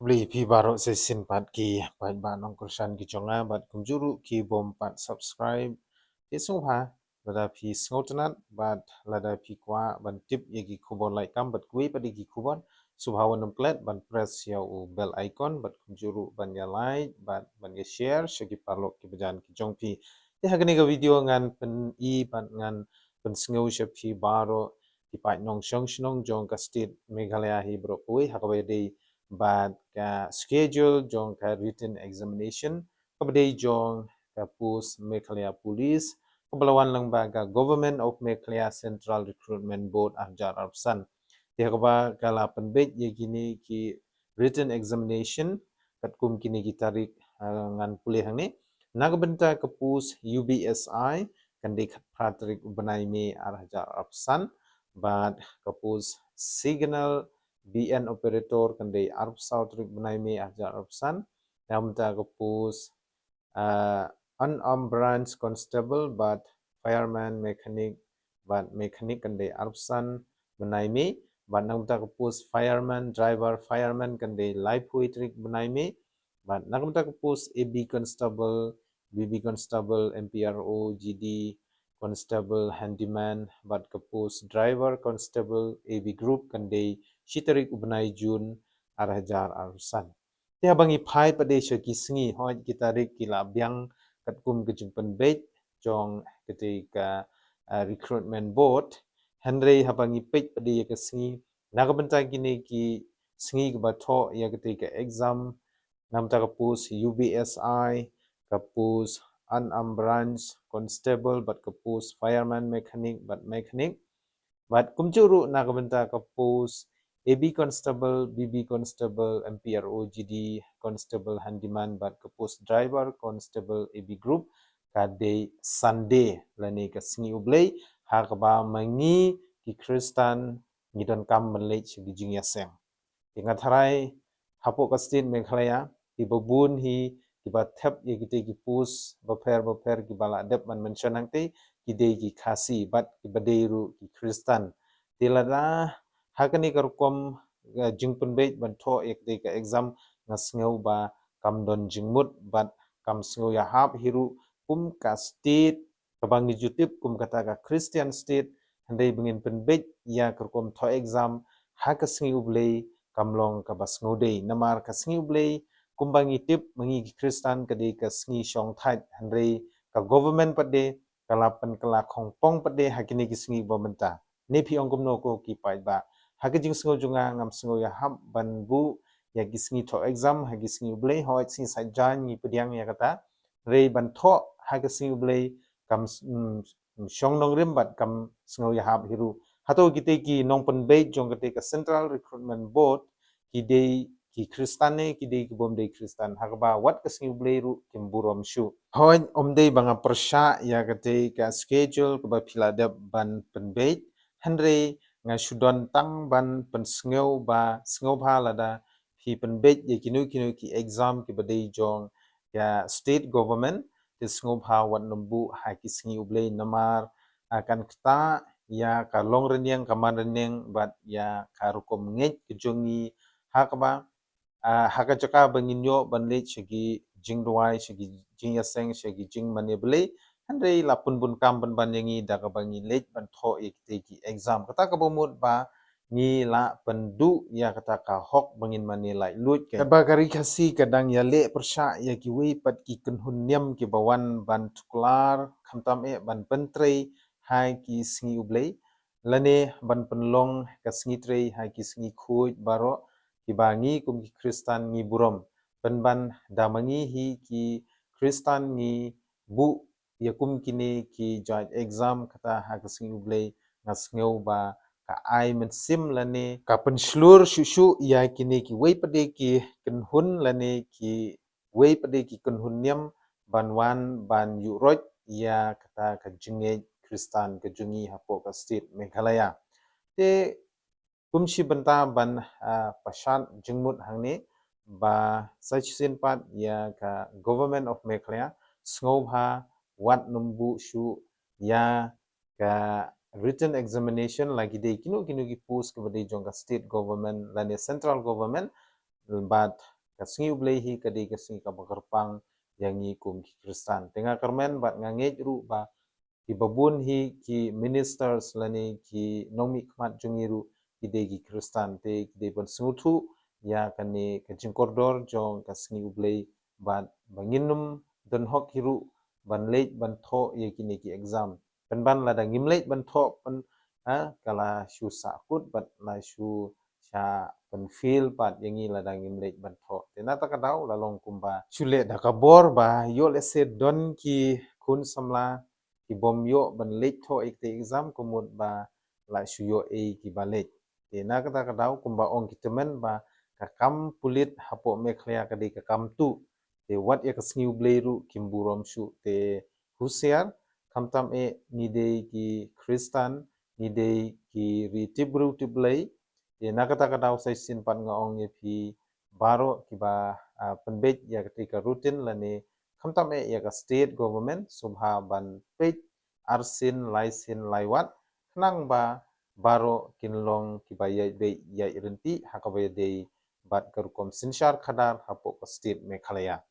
Beli pi baru sesin pat ki pat ba nong kursan ki chonga bat kumjuru ki bom pat subscribe ki sungha lada pi sngotenat bat lada pi kwa ban tip ye ki kubon like kam bat kui padi ki kubon subhawan klet ban press ya u bell icon bat kumjuru ban ya like ban ya share shagi parlok ki bajan ki jong pi ya hagani ga video ngan pen I bat ngan pen sngo shapi baro ki pat nong shong shnong jong ka state Meghalaya hi bro kui hakabai dei but schedule jong ka written examination kabdei jong ka post Meghalaya police kabalawan lang ba ka government of Meghalaya Central Recruitment Board ahjar arsan dia kaba kala penbet ye gini ki written examination kat kum kini ki tarik ngan pulih hang ni nagbenta ka post UBSI kan dei pratrik benai me ahjar arsan but ka post signal BN operator kan dei Arab Sautrik benai me ahjar Arabsan namta ko post unarmed branch constable but fireman mechanic but mechanic kan dei Arabsan benai me but namta ko post fireman driver fireman kan dei live poetrik benai me but namta ko post AB constable BB constable MPRO GD constable handyman but ko post driver constable AB group kan dei Shitarik ubnai Jun arhajar arusan. Tiha bangi phai pade shaki singi hoj kitarik kila biang katkum kejumpen bait jong ketika recruitment board Henry habangi page pade ya ke singi nagabenta kini ki singi ke batho ya ketika exam namta kapus UBSI kapus unarmed branch constable but kapus fireman mechanic but kumjuru nagabenta kapus AB constable, BB constable, MPRO, GD constable, handyman, but ke post driver, constable, AB group, kade Sunday lani ke singi ublay, hakaba mangi ki Kristan ngidon kam menlej segi jing yaseng. Ingat harai hapo ka state Meghalaya, ki babun hi ki batep ye kite ki pus baper ki bala adep man mention nangte ki dei ki khasi but ki badeiru ki Kristan. Tilada hakani karukom jingpun beit banto ek de ka exam ngasngeu ba kam don jingmut but kam sngu ya hap hiru kum ka state kabang jutip kum kata ka Christian state handai bengin penbeit ya karukom to exam hakasngi ublei kamlong ka basngu dei namar kasngi ublei kumbangi tip mengi Kristan kade ka sngi shong thai handai ka government pade kalapan kala khongpong pade hakini kisngi bomenta nepi ongkum no ko ki pai ba hakijing sngo junga ngam sngo ya hab banbu ya gisngi to exam hagisngi ublei hoi sing sajan ni pediang ya kata rei ban tho hagisngi ublei kam shong nong rim bat kam sngo ya hab hiru hato kite ki nong pen bei jong kite ka Central Recruitment Board ki dei ki Kristane ki dei ki bom dei Kristan hakba wat kasngi ublei ru kimburom shu hoi omdei banga persha ya kite ka schedule ka philadep ban pen bei Henry nga shudon tang ban pen sngew ba sngew bha lada hi pen bet ye kinu ki exam ki badai jong ya state government ti sngew bha wat numbu ha ki sngi ublei namar akan kta ya ka long renyang kaman renyang bat ya ka rukom ngej kejongi hakba haka jaka banginyo banle chegi jingdwai chegi jingyaseng chegi jingmaneble handai lapun bun kam ban banyangi daga bangi lej ban tho ki exam kata ka bomut ba ni la pendu ya kata ka hok bangin mani lai lut ke ba kari khasi kadang ya le persha ya ki wei pat ki kunhun niam ki bawan ban tuklar khamtam e ban pentre hai ki sngi ublei lane ban penlong ka sngi tre hai ki sngi khuj baro ki bangi kum ki Kristan ngi burom penban damangi hi ki Kristan ngi bu yakum kini ki joint exam kata hagasngi ublei ngasngeu ba ka ai men sim lane ka penslur shushu ya kini ki wei pade ki kenhun lane ki wei pade ki kenhun niam banwan ban yuroj ya kata ka jinge Kristan ke jungi hapo ka state Meghalaya te kumshi benta ban pashan jingmut hangni ba sachsin pat ya ka government of Meghalaya sngovha wat numbu shu ya ka written examination lagi dei kinu ki post ke bade jong ka state government lani central government but kasngi ublei hi kadi kasngi kabakarpang yang ngi kum ki Kristan. Tengah kermen bat ngangej ru ba ki babun hi ki ministers lani ki nomi kmat jungiru ki de ki Kristan te ki de ban smutu ya kani kajing kordor jong kasngi ublei bat banginum dan hok hiru ban late ban tho ye kini ki exam ban lada ngimlate ban tho ban kala shu sakut bat la shu sha ban feel pat yangi lada ngimlate ban tho tena ta kadau lalong kumba chule da kabor ba yo le se don ki kun samla ki bom yo ban late tho ek te exam kumut ba la shu yo e ki balik tena kata kadau kumba ong ki temen ba kakam pulit hapo meklea kadi kakam tu te wat ya kasngiu bleiru kimburom shu te husiar kamtam e nidei ki Kristan nidei ki ri tibru tiblei te nakata kadau sai sin pat ngaong ye pi baro ki ba penbet ya ketika rutin lani kamtam e ya ka state government subha ban pet arsin laisin laiwat nang ba baro kinlong ki ba ya irenti hakaba dei bat kerukom sinshar khadar hapo state Meghalaya